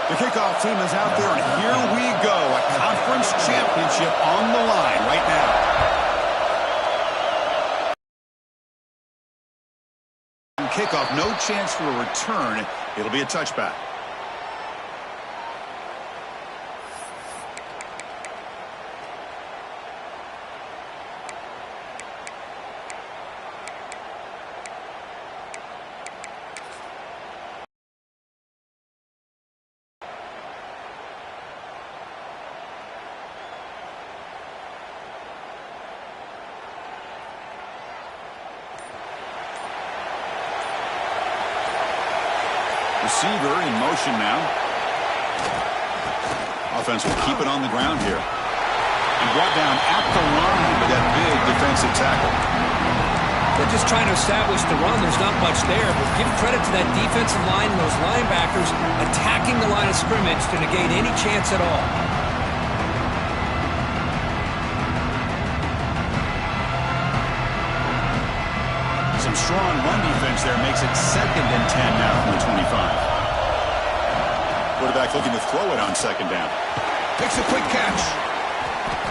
The kickoff team is out there, and here we go. A conference championship on the line right now. Kickoff, no chance for a return. It'll be a touchback. Receiver in motion now. Offense will keep it on the ground here. And brought down at the line with that big defensive tackle. They're just trying to establish the run. There's not much there, but give credit to that defensive line and those linebackers attacking the line of scrimmage to negate any chance at all. Some strong run defense there makes it 2nd and 10 now from the 25. Quarterback looking to throw it on 2nd down. Takes a quick catch.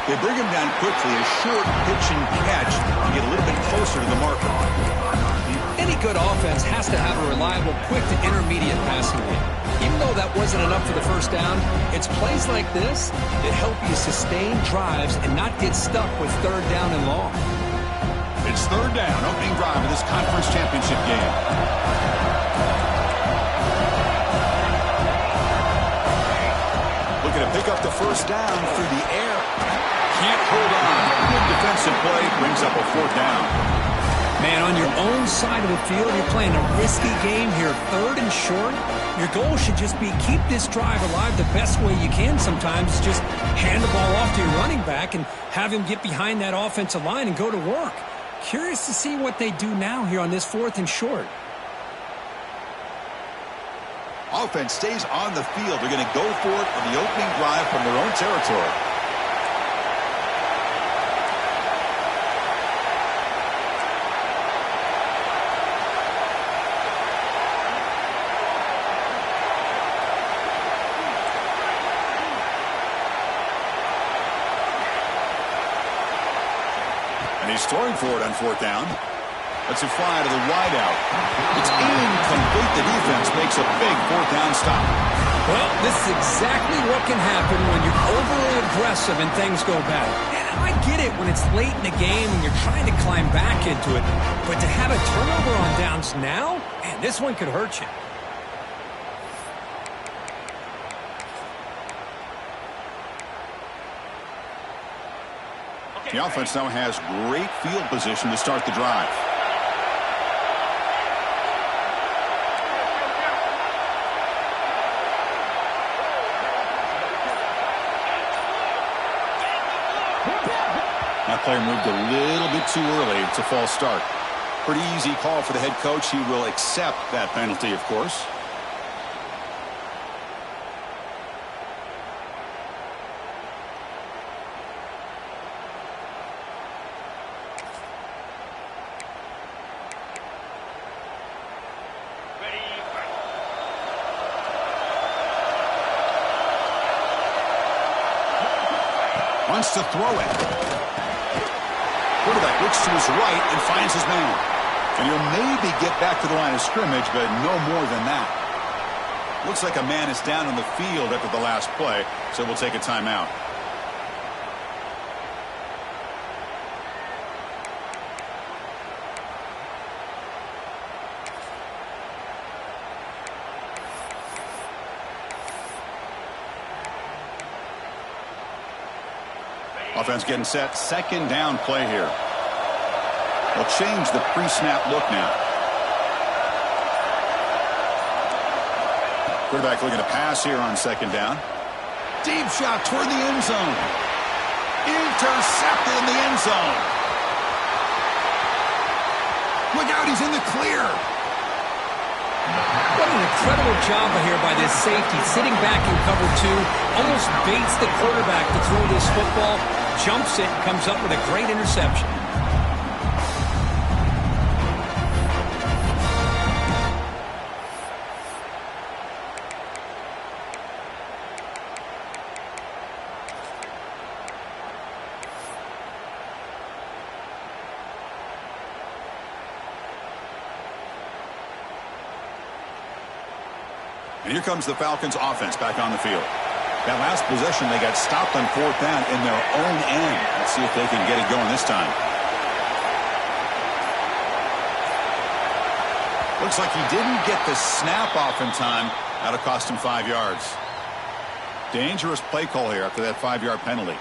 They bring him down quickly, a short pitch and catch, and get a little bit closer to the marker. Any good offense has to have a reliable, quick to intermediate passing game. Even though that wasn't enough for the first down, it's plays like this that help you sustain drives and not get stuck with 3rd down and long. It's 3rd down, opening drive of this conference championship game. Looking to pick up the 1st down through the air. Can't hold on. Good defensive play brings up a 4th down. Man, on your own side of the field, you're playing a risky game here, 3rd and short. Your goal should just be keep this drive alive the best way you can sometimes. Just hand the ball off to your running back and have him get behind that offensive line and go to work. Curious to see what they do now here on this 4th and short. Offense stays on the field. They're going to go for it on the opening drive from their own territory. And he's throwing for it on 4th down. Let's it fly to the wideout. It's incomplete. The defense makes a big 4th down stop. Well, this is exactly what can happen when you're overly aggressive and things go bad. And I get it when it's late in the game and you're trying to climb back into it. But to have a turnover on downs now, man, this one could hurt you. The offense now has great field position to start the drive. That player moved a little bit too early. It's a false start. Pretty easy call for the head coach. He will accept that penalty, of course. Wants to throw it. Quarterback looks to his right and finds his man. And he'll maybe get back to the line of scrimmage, but no more than that. Looks like a man is down on the field after the last play, so we'll take a timeout. Offense getting set. 2nd down play here. They'll change the pre-snap look now. Quarterback looking to pass here on 2nd down. Deep shot toward the end zone. Intercepted in the end zone. Look out, he's in the clear. What an incredible job here by this safety, sitting back in cover 2, almost baits the quarterback to throw this football, jumps it, comes up with a great interception. And here comes the Falcons offense back on the field. That last possession, they got stopped on 4th down in their own end. Let's see if they can get it going this time. Looks like he didn't get the snap off in time. That'll cost him 5 yards. Dangerous play call here after that 5-yard penalty.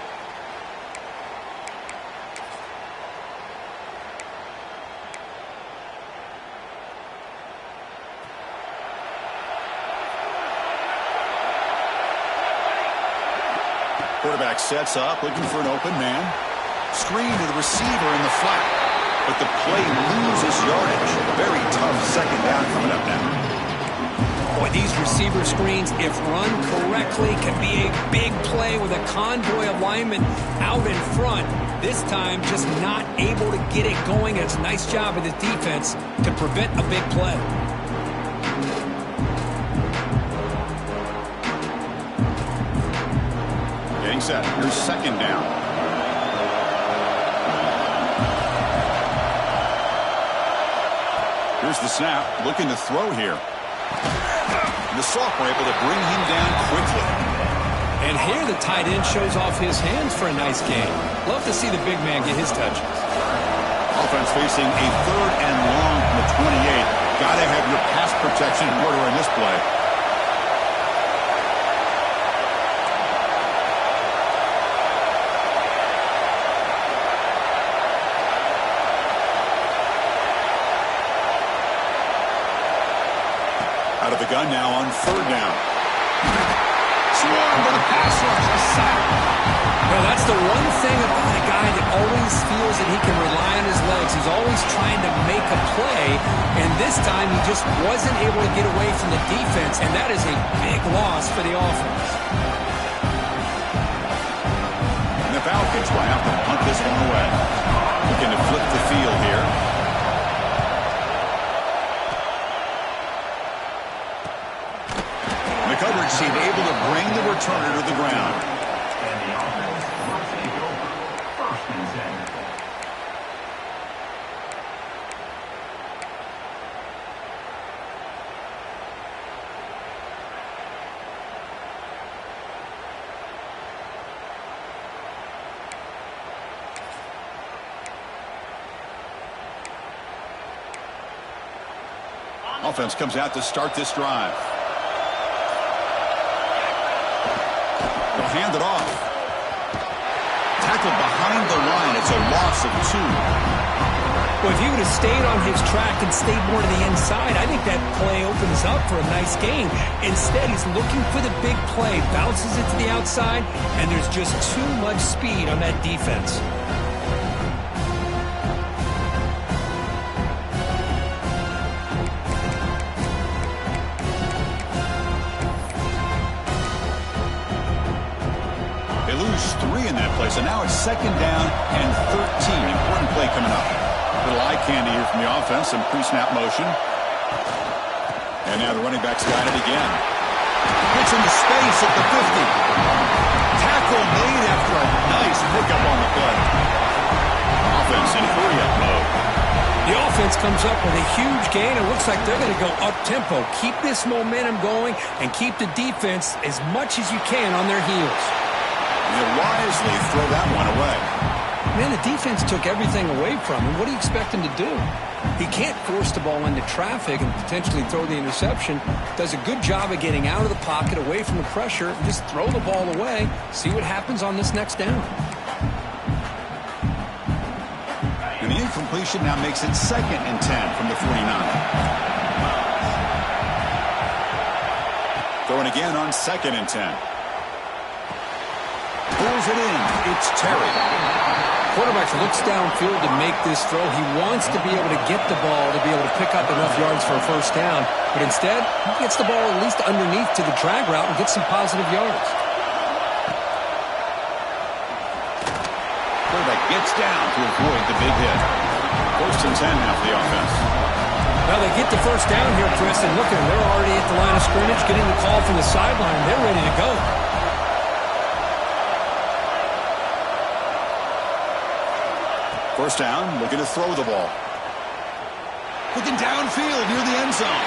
Quarterback sets up, looking for an open man. Screen to the receiver in the flat. But the play loses yardage. Very tough second down coming up now. Boy, these receiver screens, if run correctly, can be a big play with a convoy of linemen out in front. This time, just not able to get it going. It's a nice job of the defense to prevent a big play. Getting set. Here's 2nd down. Here's the snap. Looking to throw here. And the sophomore able to bring him down quickly. And here the tight end shows off his hands for a nice game. Love to see the big man get his touches. Offense facing a 3rd and long from the 28. Got to have your pass protection in order in this play. Out of the gun now on 3rd down. Swarm for the pass rush. A sack. Well, that's the one thing about a guy that always feels that he can rely on his legs. He's always trying to make a play, and this time he just wasn't able to get away from the defense, and that is a big loss for the offense. And the Falcons will have to punt this one away. Looking to flip the field here. Coverage team able to bring the returner to the ground. And the offense wants to go 1st and 10. Offense comes out to start this drive. They'll hand it off. Tackled behind the line. It's a loss of 2. Well, if he would have stayed on his track and stayed more to the inside, I think that play opens up for a nice gain. Instead, he's looking for the big play, bounces it to the outside, and there's just too much speed on that defense. They lose 3 in that play, so now it's 2nd down and 13. Important play coming up. Little eye candy here from the offense, some pre-snap motion. And now the running back's got it again. Gets into space at the 50. Tackle made after a nice pickup on the play. Offense in hurry-up mode. The offense comes up with a huge gain. It looks like they're going to go up-tempo. Keep this momentum going and keep the defense as much as you can on their heels. You wisely throw that one away. Man, the defense took everything away from him. What do you expect him to do? He can't force the ball into traffic and potentially throw the interception. Does a good job of getting out of the pocket, away from the pressure, and just throw the ball away. See what happens on this next down. And the incompletion now makes it 2nd and 10 from the 49. Throwing again on 2nd and 10. Pulls it in. It's Terry. Quarterback looks downfield to make this throw. He wants to be able to get the ball to be able to pick up enough yards for a 1st down. But instead, he gets the ball at least underneath to the drag route and gets some positive yards. Quarterback gets down to avoid the big hit. 1st and 10 now for the offense. Well, they get the 1st down here, Preston. Look at them. They're already at the line of scrimmage, getting the call from the sideline. They're ready to go. First down, looking to throw the ball. Looking downfield near the end zone.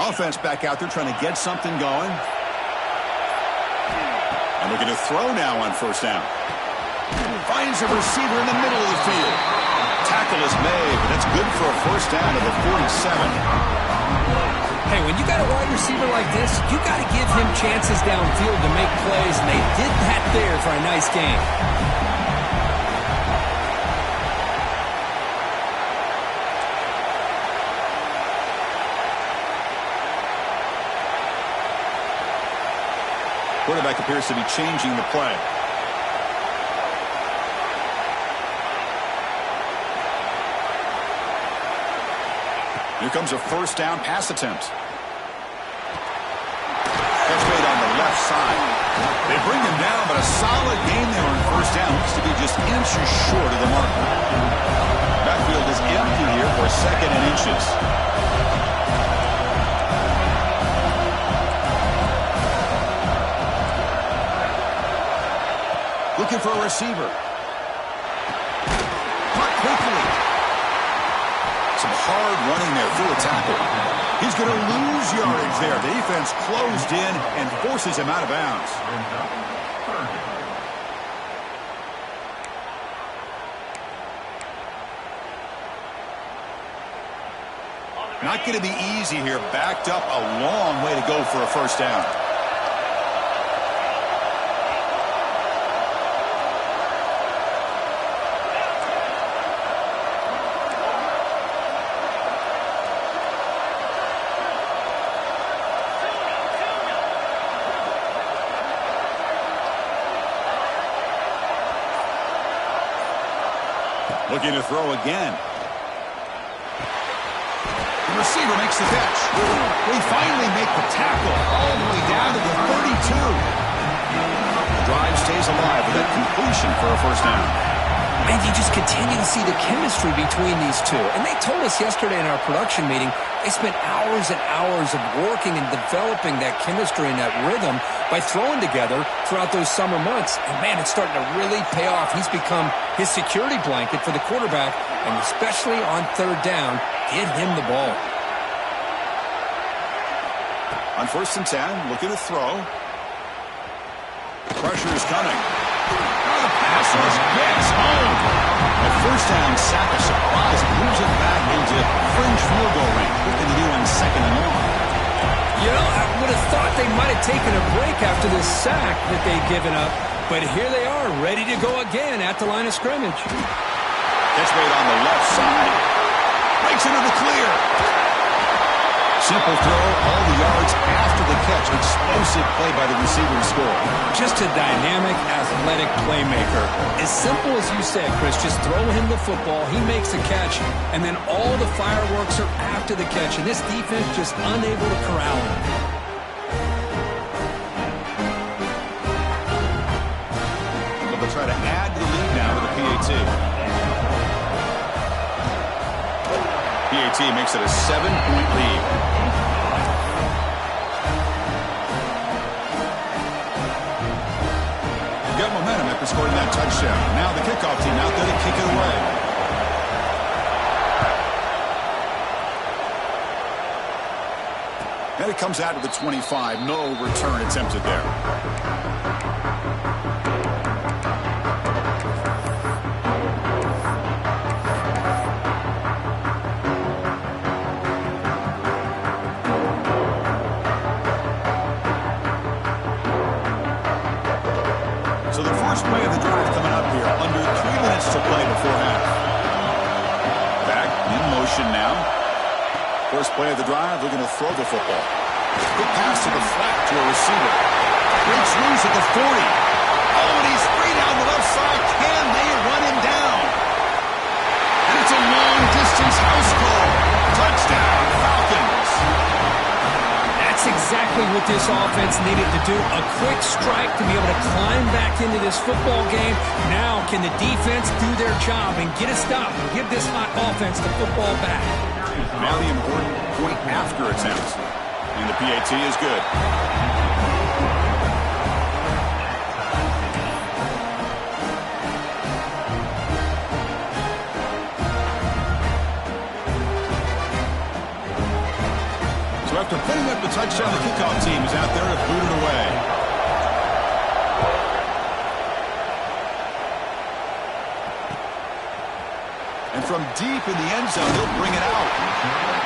Offense back out there trying to get something going. And looking to throw now on first down. Finds a receiver in the middle of the field. Tackle is made, but that's good for a first down to the 47. Hey, when you got a wide receiver like this, you got to give him chances downfield to make plays, and they did that there for a nice game. Quarterback appears to be changing the play. Here comes a first down pass attempt. Catch made on the left side. They bring him down, but a solid gain there on first down. Looks to be just inches short of the mark. Backfield is empty here for second and inches. Looking for a receiver. Caught quickly. Some hard running there through a tackle. He's going to lose yardage there. The defense closed in and forces him out of bounds. Not going to be easy here. Backed up a long way to go for a first down. Looking to throw again. The receiver makes the catch. They finally make the tackle all the way down to the 32. The drive stays alive with that completion for a first down. Man, you just continue to see the chemistry between these two. And they told us yesterday in our production meeting, they spent hours and hours of working and developing that chemistry and that rhythm by throwing together throughout those summer months. And, man, it's starting to really pay off. He's become his security blanket for the quarterback, and especially on third down, get him the ball. On first and 10, looking to throw. Pressure is coming. Oh, the pass rush gets home. A first down sack, a surprise, moves it back into fringe field goal range. What can they do on second and long? You know, I would have thought they might have taken a break after this sack that they'd given up, but here they are, ready to go again at the line of scrimmage. Catch made on the left side. Breaks into the clear. Simple throw, all the yards after the catch. Explosive play by the receiver to score. Just a dynamic, athletic playmaker. As simple as you said, Chris, just throw him the football, he makes the catch, and then all the fireworks are after the catch, and this defense just unable to corral him. They'll try to add to the lead now with a PAT. PAT makes it a 7-point lead. Got momentum after scoring that touchdown. Now the kickoff team out there to kick it away. And it comes out to the 25. No return attempted there. So the first play of the drive coming up here. Under 3 minutes to play before half. Back in motion now. First play of the drive, looking to throw the football. Quick pass to the flat to a receiver. Breaks loose at the 40. Oh, and he's free down the left side. Can they run him down? And it's a long-distance house call. Touchdown, Falcons. That's exactly what this offense needed to do. A quick strike to be able to climb back into this football game. Now can the defense do their job and get a stop and give this hot offense the football back? Now the important point after attempts. And the PAT is good. So after After putting up the touchdown, the kickoff team is out there to boot it away. And from deep in the end zone, they'll bring it out.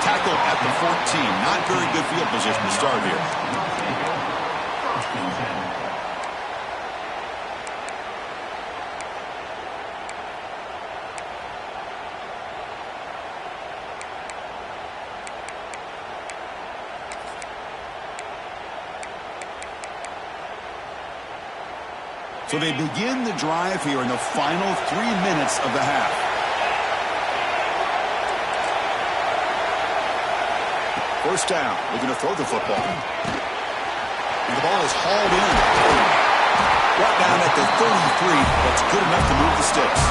Tackle at the 14. Not very good field position to start here. First and 10. So they begin the drive here in the final 3 minutes of the half. First down, looking to throw the football. And the ball is hauled in. Brought down at the 33. That's good enough to move the sticks.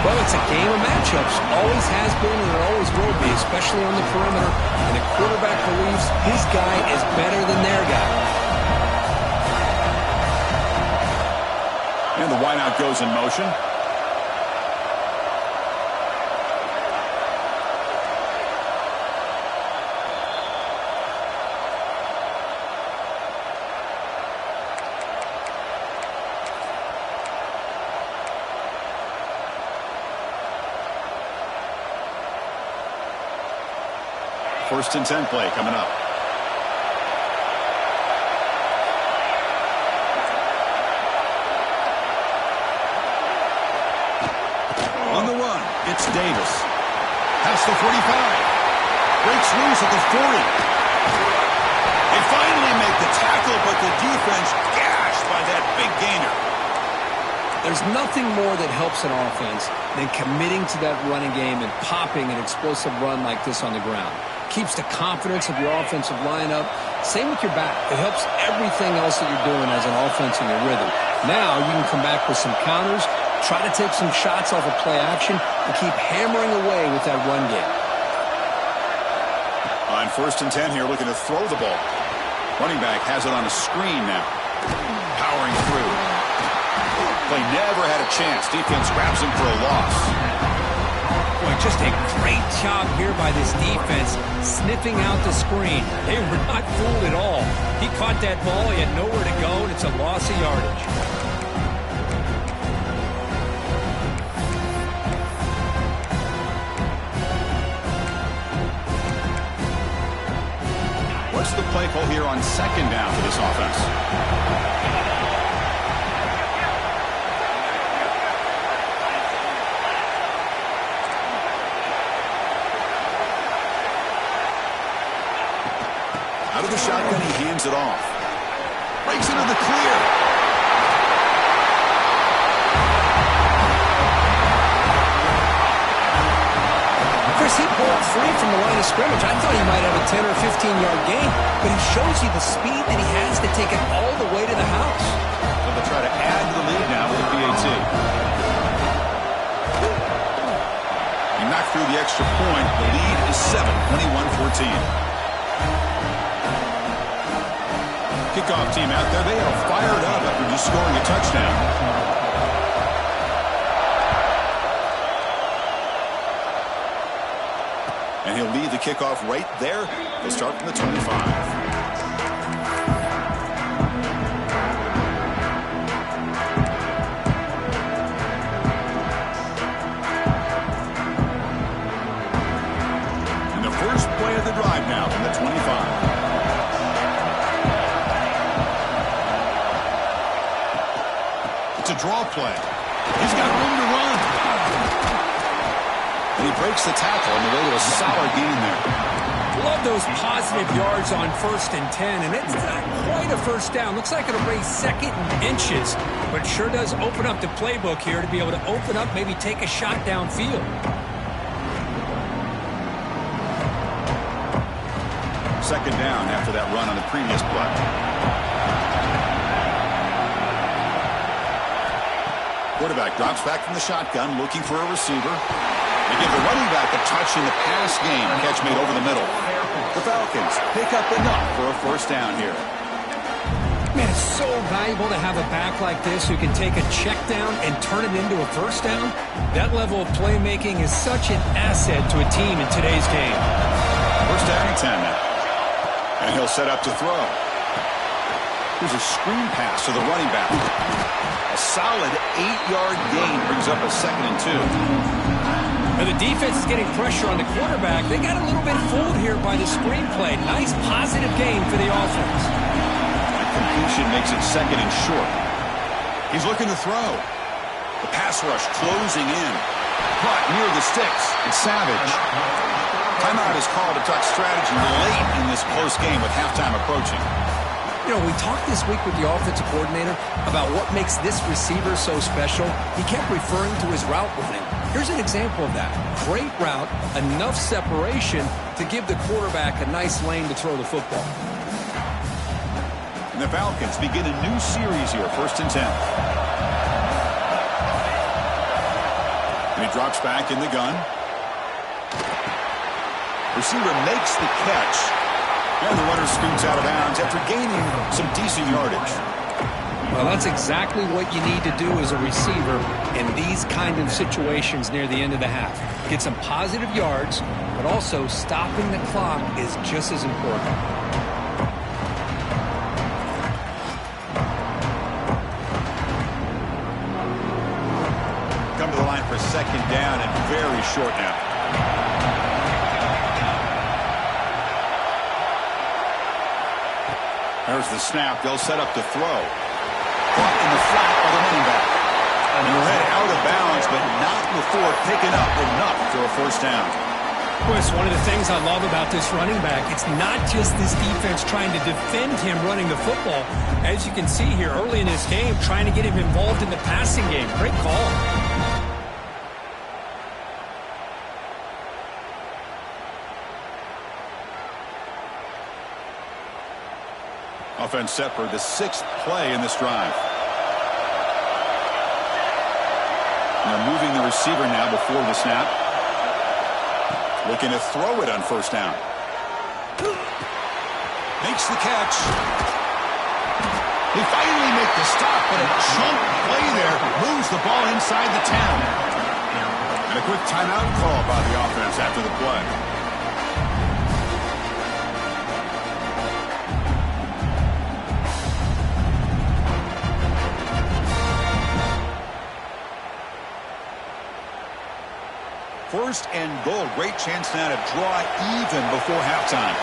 Well, it's a game of matchups. Always has been and it always will be, especially on the perimeter. And the quarterback believes his guy is better than their guy. And the wideout goes in motion. First and 10 play coming up. On the run, it's Davis. Past the 45. Breaks loose at the 40. They finally make the tackle, but the defense gashed by that big gainer. There's nothing more that helps an offense than committing to that running game and popping an explosive run like this on the ground. Keeps the confidence of your offensive lineup. Same with your back. It helps everything else that you're doing as an offense in your rhythm. Now you can come back with some counters, try to take some shots off of play action, and keep hammering away with that run game. On first and 10 here, looking to throw the ball. Running back has it on a screen now. Powering through. Play never had a chance. Defense grabs him for a loss. Boy, just a great job here by this defense, sniffing out the screen. They were not fooled at all. He caught that ball, he had nowhere to go, and it's a loss of yardage. What's the play call here on second down for this offense? Out of the shotgun, he hands it off. Breaks into the clear. Chris, he broke free from the line of scrimmage. I thought he might have a 10 or 15-yard gain, but he shows you the speed that he has to take it all the way to the house. So they'll try to add to the lead now with the PAT. He knocked through the extra point. The lead is 7, 21-14. Kickoff team out there. They are fired up after just scoring a touchdown. And he'll lead the kickoff right there. They'll start from the 25. And the first play of the drive now from the 25. It's a draw play. He's got room to run. And he breaks the tackle on the way to a solid gain there. Love those positive yards on first and 10, and it's not quite a first down. Looks like it'll raise second and inches, but sure does open up the playbook here to be able to open up, maybe take a shot downfield. Second down after that run on the previous play. Quarterback drops back from the shotgun, looking for a receiver. They give the running back a touch in the pass game. Catch made over the middle. The Falcons pick up enough for a first down here. Man, it's so valuable to have a back like this who can take a check down and turn it into a first down. That level of playmaking is such an asset to a team in today's game. First down and 10 now. And he'll set up to throw. Here's a screen pass to the running back. A solid 8-yard gain brings up a 2nd and 2. Now the defense is getting pressure on the quarterback. They got a little bit fooled here by the screenplay. Nice positive gain for the offense. That completion makes it 2nd and short. He's looking to throw. The pass rush closing in. Caught near the sticks. It's Savage. Timeout is called to talk strategy late in this close game with halftime approaching. You know, we talked this week with the offensive coordinator about what makes this receiver so special. He kept referring to his route running. Here's an example of that. Great route, enough separation to give the quarterback a nice lane to throw the football. And the Falcons begin a new series here, 1st and 10. And he drops back in the gun. Receiver makes the catch. And the runner scoots out of bounds after gaining some decent yardage. Well, that's exactly what you need to do as a receiver in these kind of situations near the end of the half. Get some positive yards, but also stopping the clock is just as important. Come to the line for 2nd down and very short now. There's the snap. They'll set up to throw. Caught in the flat by the running back. And he'll head out of bounds, but not before picking up enough for a 1st down. Well, it's one of the things I love about this running back. It's not just this defense trying to defend him running the football. As you can see here early in this game, trying to get him involved in the passing game. Great call. Offense set for the 6th play in this drive. And they're moving the receiver now before the snap. Looking to throw it on 1st down. Makes the catch. They finally make the stop, but a chunk play there moves the ball inside the 10. And a quick timeout call by the offense after the play. First and goal. Great chance now to draw even before halftime.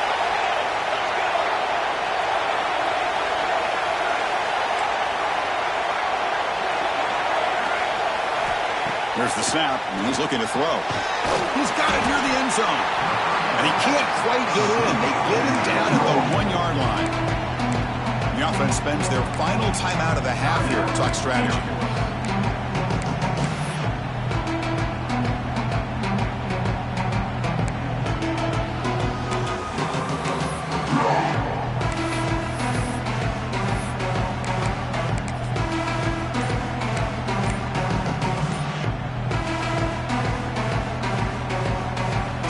There's the snap, and he's looking to throw. He's got it near the end zone. And he can't quite get in. They get him down at the 1-yard line. The offense spends their final timeout of the half here to talk strategy.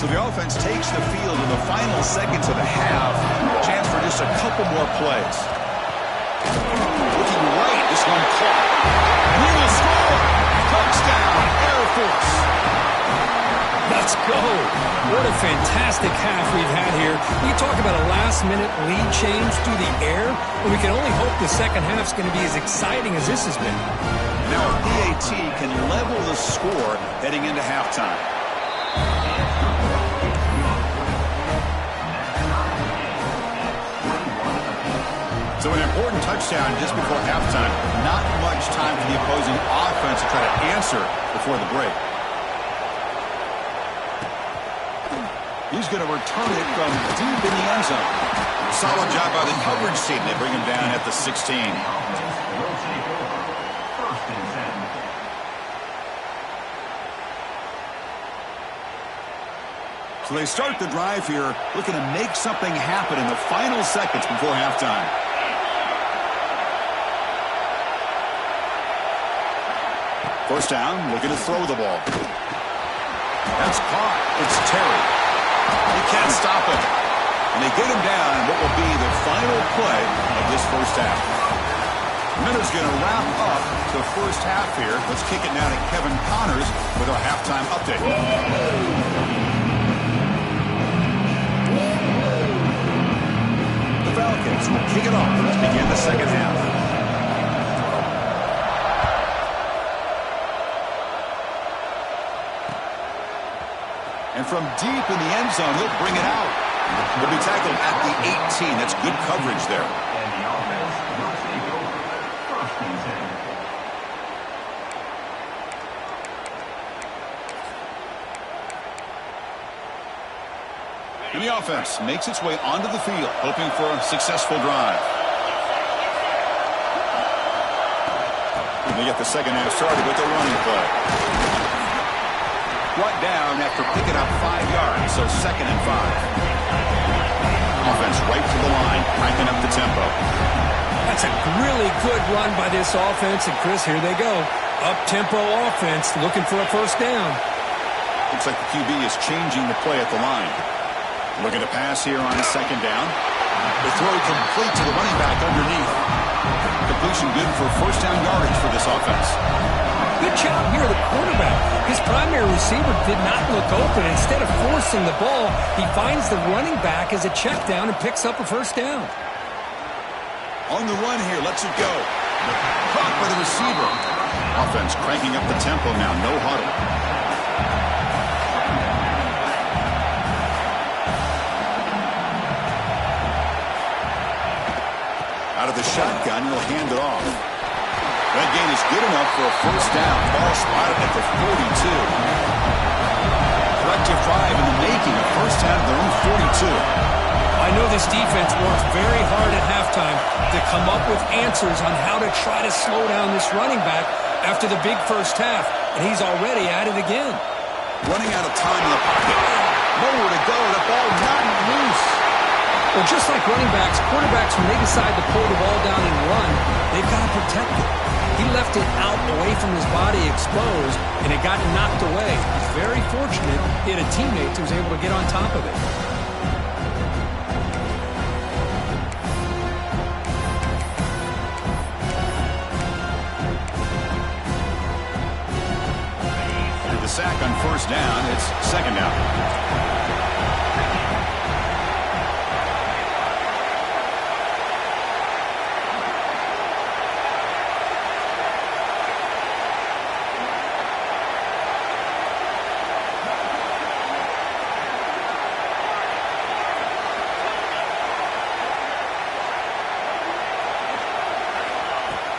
So the offense takes the field in the final seconds of the half. Chance for just a couple more plays. Looking right, this one caught. And he will score! Touchdown, Air Force! Let's go. What a fantastic half we've had here. We talk about a last-minute lead change through the air, and we can only hope the second half's going to be as exciting as this has been. Now a PAT can level the score heading into halftime. So an important touchdown just before halftime. Not much time for the opposing offense to try to answer before the break. He's going to return it from deep in the end zone. Solid job by the coverage team. They bring him down at the 16. Will take over. 1st and 10. So they start the drive here, looking to make something happen in the final seconds before halftime. First down, looking to throw the ball. That's caught. It's Terry. He can't stop him. And they get him down in what will be the final play of this first half. Miller's going to wrap up the first half here. Let's kick it now to Kevin Connors with our halftime update. seconds will kick it off. Let's begin the second half. And from deep in the end zone, he'll bring it out. He'll be tackled at the 18. That's good coverage there. And the offense will take over. First and 10. And the offense makes its way onto the field, hoping for a successful drive. And they get the second half started with a running play. Brought down after picking up 5 yards, so 2nd and 5. Offense right to the line, cranking up the tempo. That's a really good run by this offense. And, Chris, here they go. Up-tempo offense looking for a first down. Looks like the QB is changing the play at the line. Looking to pass here on 2nd down. The throw complete to the running back underneath. Completion good for first down yardage for this offense. Good job here, the quarterback. His primary receiver did not look open. Instead of forcing the ball, he finds the running back as a check down and picks up a first down. On the run here, lets it go. Caught by the receiver. Offense cranking up the tempo now, no huddle. Out of the shotgun, he'll hand it off. That gain is good enough for a first down. Ball spotted at the 42. Collective drive in the making, a first down at their own 42. I know this defense works very hard at halftime to come up with answers on how to try to slow down this running back after the big first half, and he's already at it again. Running out of time in the pocket. Nowhere to go. The ball not loose. Well, just like running backs, quarterbacks, when they decide to pull the ball down and run, they've got to protect it. He left it out away from his body exposed, and it got knocked away. He's very fortunate he had a teammate who was able to get on top of it. With the sack on first down, it's 2nd down.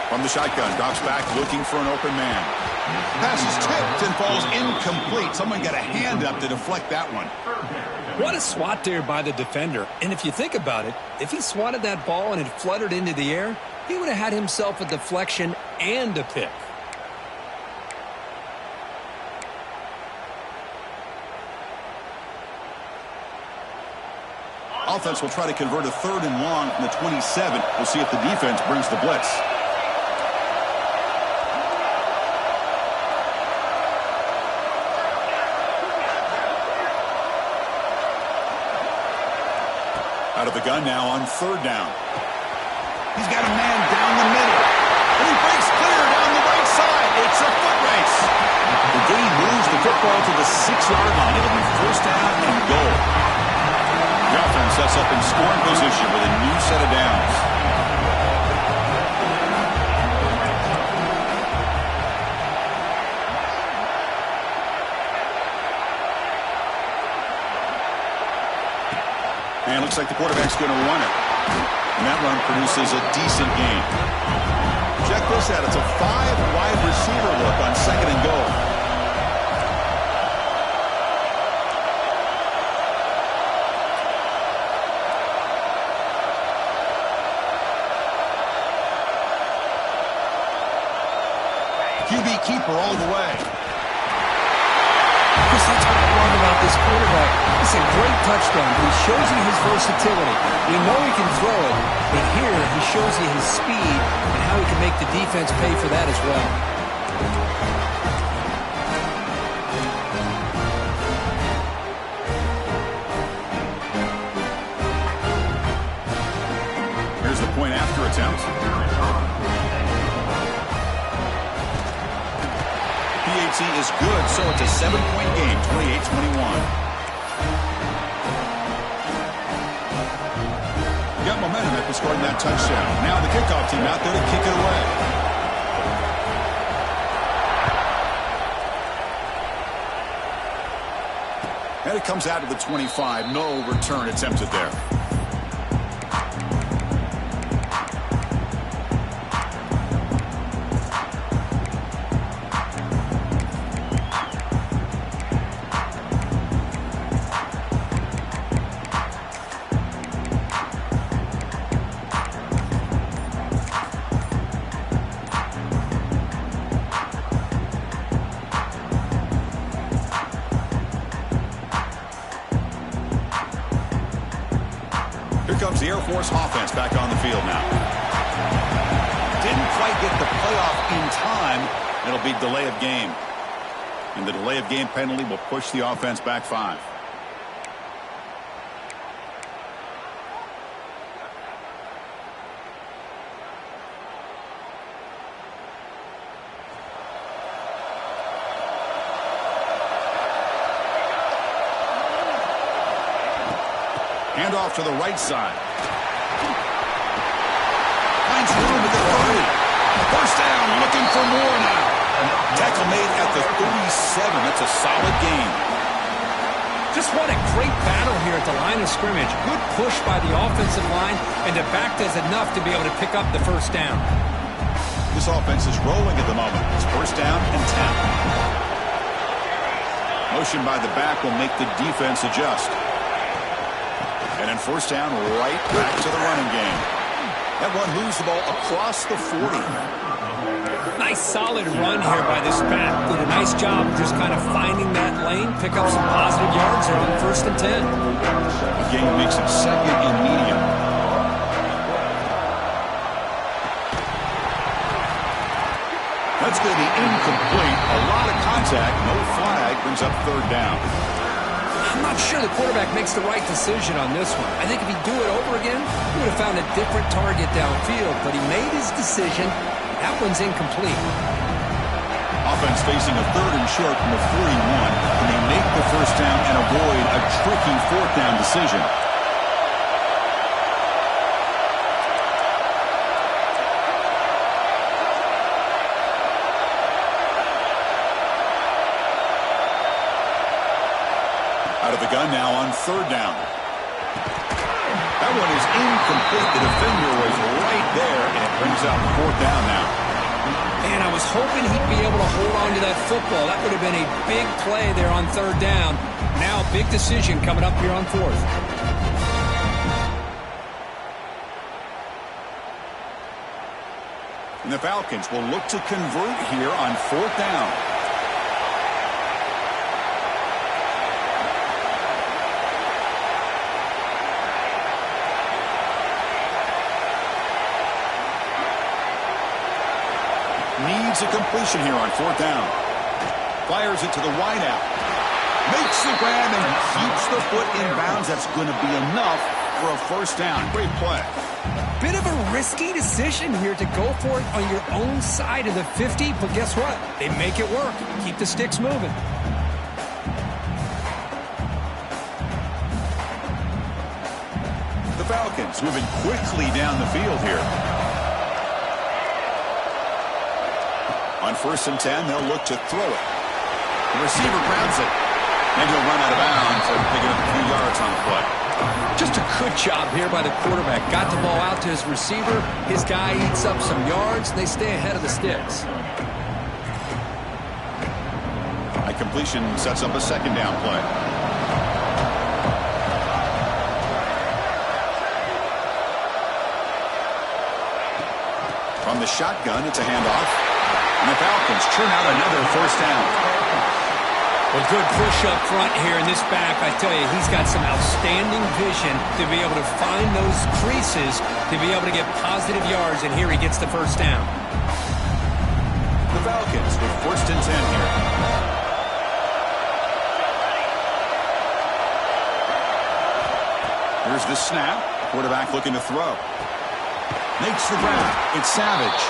From the shotgun, drops back looking for an open man. Pass is tipped and falls incomplete. Someone got a hand up to deflect that one. What a swat there by the defender. And if you think about it, if he swatted that ball and it fluttered into the air, he would have had himself a deflection and a pick. Offense will try to convert a 3rd and long from the 27. We'll see if the defense brings the blitz. Out of the gun now on 3rd down. He's got a man down the middle. And he breaks clear down the right side. It's a foot race. The D moves the football to the 6-yard line. It'll be first down and goal. The offense sets up in scoring position with a new set of downs. And it looks like the quarterback's going to run it. And that run produces a decent gain. Check this out. It's a 5-wide receiver look on 2nd and goal. QB keeper all the way. Chris, that's what I love about this quarterback. It's a great touchdown, but he shows you his versatility. We know he can throw it, but here he shows you his speed and how he can make the defense pay for that as well. Here's the point after attempt. PAT is good, so it's a 7-point game, 28-21. Got momentum after scoring that touchdown. Now the kickoff team out there to kick it away. And it comes out to the 25. No return attempted there. Comes the Air Force offense back on the field now. Didn't quite get the playoff in time. It'll be delay of game. And the delay of game penalty will push the offense back 5. Handoff to the right side. Finds room at the 30. First down, looking for more now. Tackle made at the 37. That's a solid game. Just what a great battle here at the line of scrimmage. Good push by the offensive line, and the back does enough to be able to pick up the first down. This offense is rolling at the moment. It's first down and 10. Motion by the back will make the defense adjust. And then first down, right back to the running game. That one moves the ball across the 40. Nice solid run here by this back. Did a nice job of just kind of finding that lane, pick up some positive yards there on first and 10. The game makes it second and medium. That's going to be incomplete. A lot of contact, no flag, brings up third down. I'm not sure the quarterback makes the right decision on this one. I think if he'd do it over again, he would have found a different target downfield, but he made his decision. That one's incomplete. Offense facing a third and short from the 41. Can they make the first down and avoid a tricky fourth down decision? Out of the gun now on third down. That one is incomplete. The defender was right there, and it brings up fourth down now. Man, I was hoping he'd be able to hold on to that football. That would have been a big play there on third down. Now a big decision coming up here on fourth. And the Falcons will look to convert here on fourth down. Needs a completion here on fourth down. Fires it to the wideout. Makes the grab and keeps the foot in bounds. That's going to be enough for a first down. Great play. Bit of a risky decision here to go for it on your own side of the 50, but guess what? They make it work. Keep the sticks moving. The Falcons moving quickly down the field here. On first and 10, they'll look to throw it. The receiver grabs it, and he'll run out of bounds and pick up a few yards on the play. Just a good job here by the quarterback. Got the ball out to his receiver. His guy eats up some yards, and they stay ahead of the sticks. A completion sets up a second down play. From the shotgun, it's a handoff. And the Falcons churn out another first down. Well, good push up front here in this back. I tell you, he's got some outstanding vision to be able to find those creases, to be able to get positive yards, and here he gets the first down. The Falcons with first and 10 here. Here's the snap. Quarterback looking to throw. Makes the grab. It's Savage.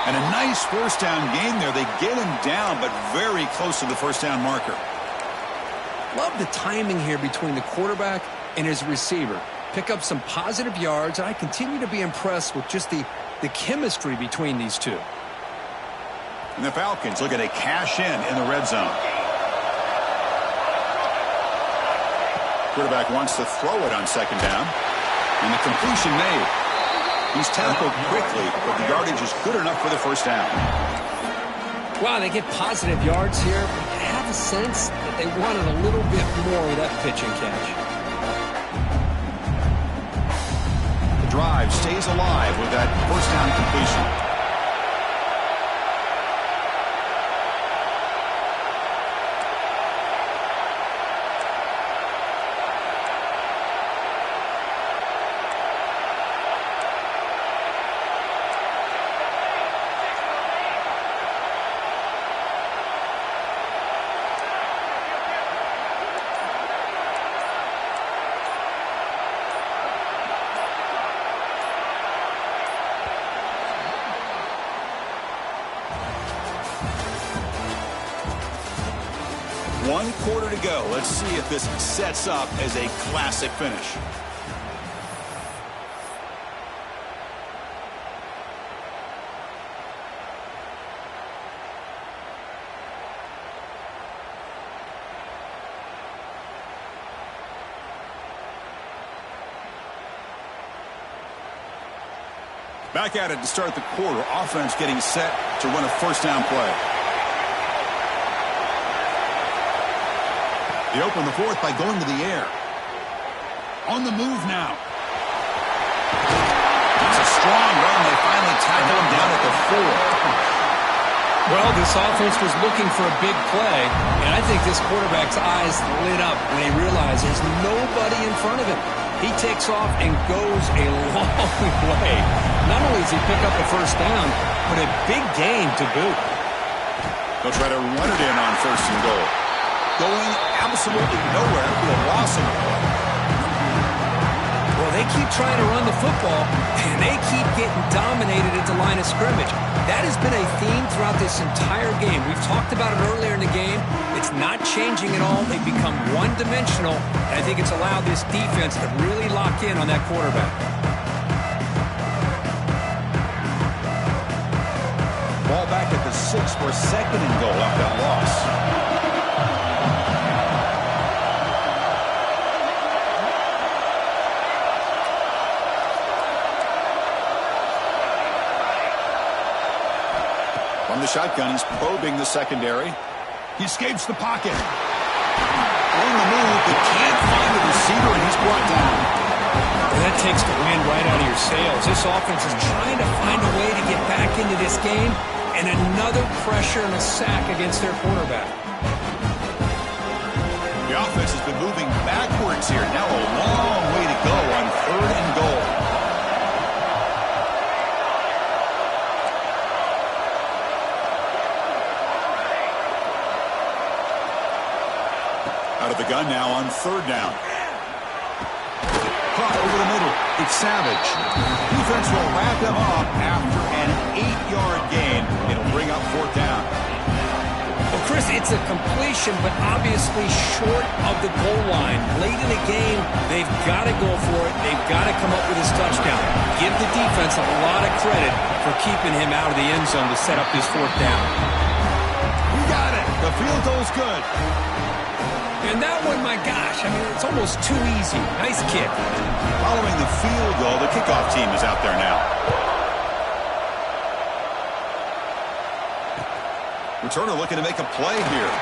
And a nice first down game there. They get him down, but very close to the first down marker. Love the timing here between the quarterback and his receiver. pick up some positive yards, and I continue to be impressed with just the chemistry between these two. And the Falcons looking to cash in the red zone. Quarterback wants to throw it on second down. And the completion made. He's tackled quickly, but the yardage is good enough for the first down. Wow, they get positive yards here. I have a sense that they wanted a little bit more with that pitch and catch. The drive stays alive with that first down completion. One quarter to go. Let's see if this sets up as a classic finish. Back at it to start the quarter. Offense getting set to run a first down play. They open the fourth by going to the air. On the move now. It's a strong run. They finally tackle him down at the 4. Well, this offense was looking for a big play, and I think this quarterback's eyes lit up when he realized there's nobody in front of him. He takes off and goes a long way. Not only does he pick up a first down, but a big gain to boot. They'll try to run it in on first and goal. Going absolutely nowhere for a loss of the play. Well, they keep trying to run the football, and they keep getting dominated at the line of scrimmage. That has been a theme throughout this entire game. We've talked about it earlier in the game. It's not changing at all. They've become one-dimensional, and I think it's allowed this defense to really lock in on that quarterback. Ball back at the 6 for second and goal off that loss. From the shotgun, he's probing the secondary. He escapes the pocket. On the move, but can't find the receiver, and he's brought down. And that takes the wind right out of your sails. This offense is trying to find a way to get back into this game, and another pressure and a sack against their quarterback. The offense has been moving backwards here. Now a long way to go on third and goal. Out of the gun now on third down. Caught over the middle. It's Savage. Defense will wrap him up after an 8-yard gain. It'll bring up fourth down. Well, Chris, it's a completion, but obviously short of the goal line. Late in the game, they've got to go for it. They've got to come up with his touchdown. Give the defense a lot of credit for keeping him out of the end zone to set up this fourth down. We got it. The field goal's good. And that one, my gosh, I mean, it's almost too easy. Nice kick. Following the field goal, the kickoff team is out there now. Returner looking to make a play here.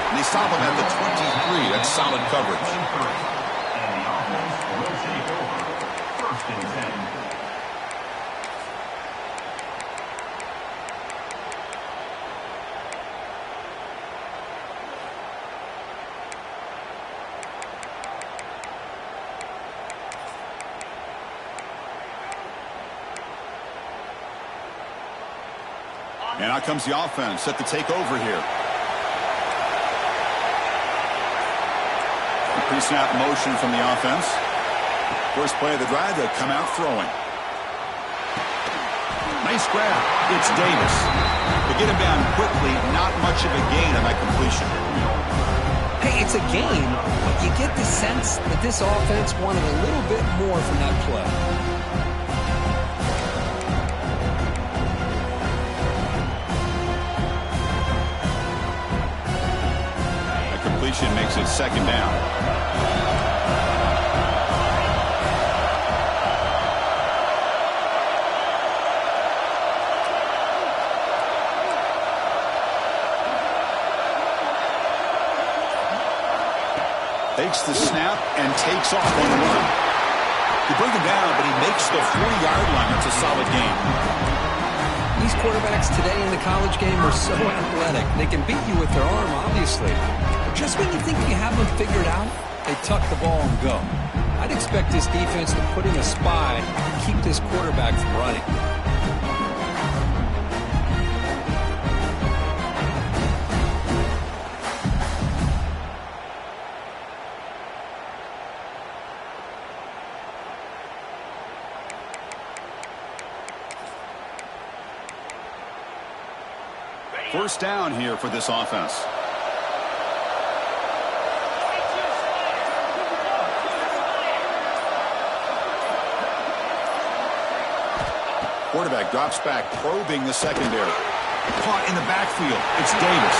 And they stop him at the 23. That's solid coverage. And the offense will take over. First and 10. And out comes the offense set to take over here. A pre-snap motion from the offense. First play of the drive, they'll come out throwing. Nice grab. It's Davis. They get him down quickly. Not much of a gain on that completion. Hey, It's a game, but you get the sense that this offense wanted a little bit more from that play. A completion makes it second down. Takes the snap and takes off on the run. You bring him down, but he makes the 40-yard line. It's a solid game. These quarterbacks today in the college game are so athletic. They can beat you with their arm, obviously. But just when you think you have them figured out, they tuck the ball and go. I'd expect this defense to put in a spy and keep this quarterback from running. First down here for this offense. Quarterback drops back, probing the secondary. Caught in the backfield. It's Davis.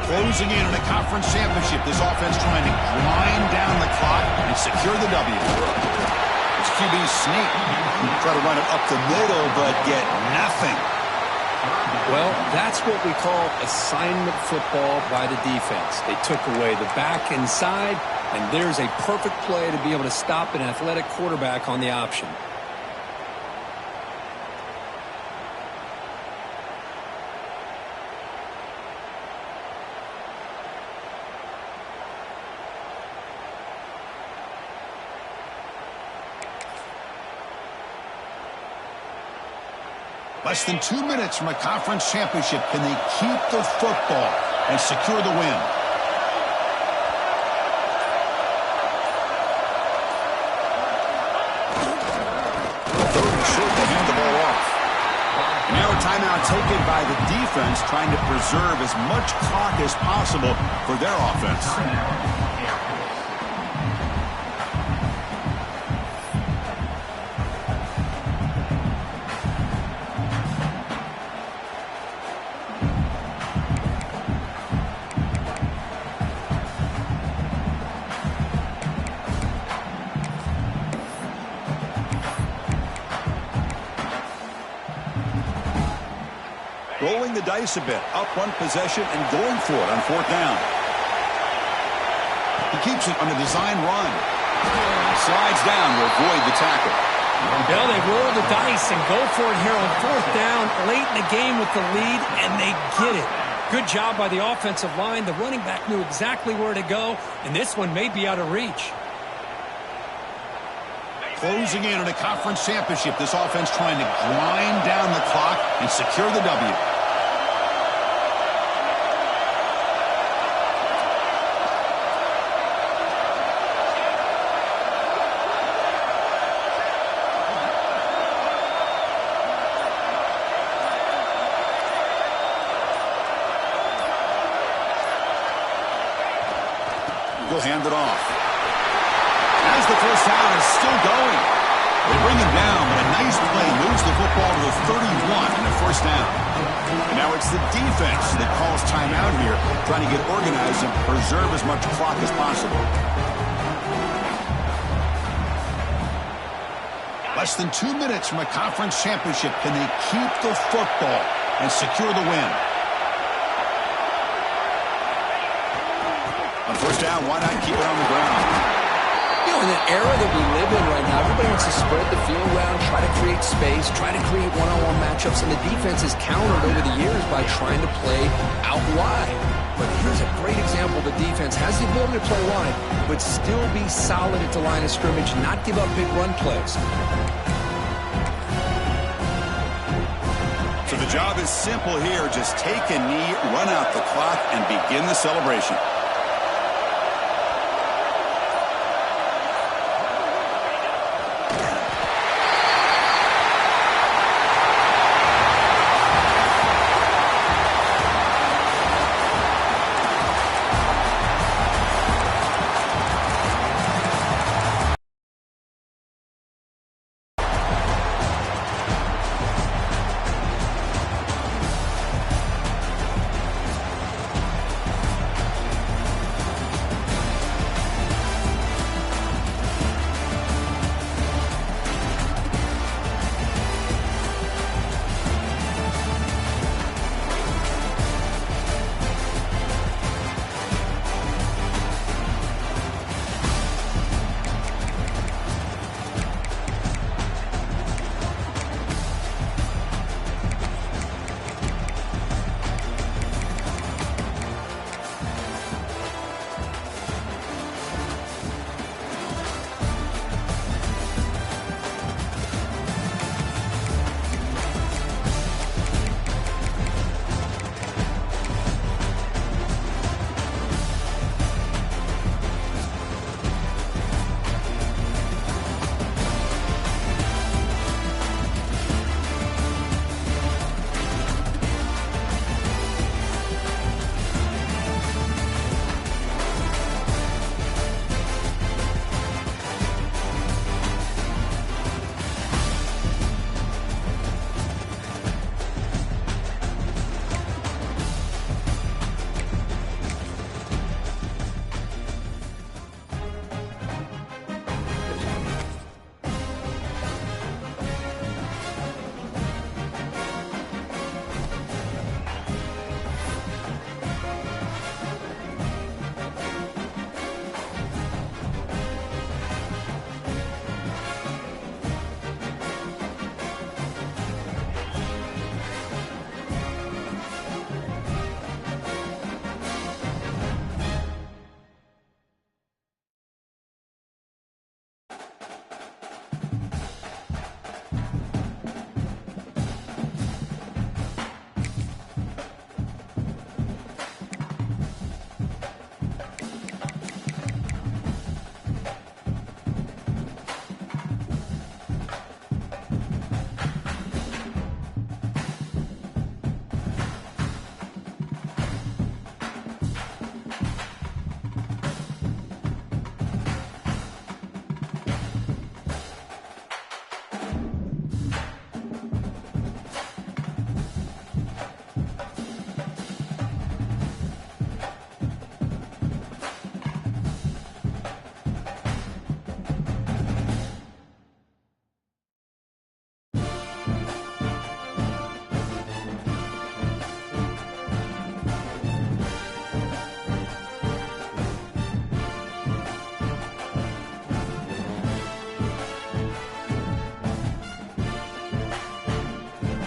Closing in on a conference championship, this offense trying to grind down the clock and secure the W. It's QB sneak. Try to run it up the middle, but get nothing. Well, that's what we call assignment football by the defense. They took away the back inside, and there's a perfect play to be able to stop an athletic quarterback on the option. Less than 2 minutes from a conference championship. Can they keep the football and secure the win? Third and short to hand the ball off. And now a timeout taken by the defense, trying to preserve as much clock as possible for their offense. Rolling the dice a bit, up one possession and going for it on fourth down. He keeps it on a design run. Slides down to avoid the tackle. Well, they roll the dice and go for it here on fourth down, late in the game with the lead, and they get it. Good job by the offensive line. The running back knew exactly where to go, and this one may be out of reach. Closing in on a conference championship, this offense trying to grind down the clock and secure the W. We'll hand it off. As the first down is still going. They bring him down, but a nice play moves the football to the 31 and a first down. And now it's the defense that calls timeout here, trying to get organized and preserve as much clock as possible. Less than 2 minutes from a conference championship. Can they keep the football and secure the win? On first down, why not keep it on the ground? You know, know, in the era that we live in right now, everybody wants to spread the field around, try to create space, try to create one-on-one matchups, and the defense is countered over the years by trying to play out wide. But here's a great example. The defense has the ability to play wide, but still be solid at the line of scrimmage, not give up big run plays. So the job is simple here. Just take a knee, run out the clock, and begin the celebration.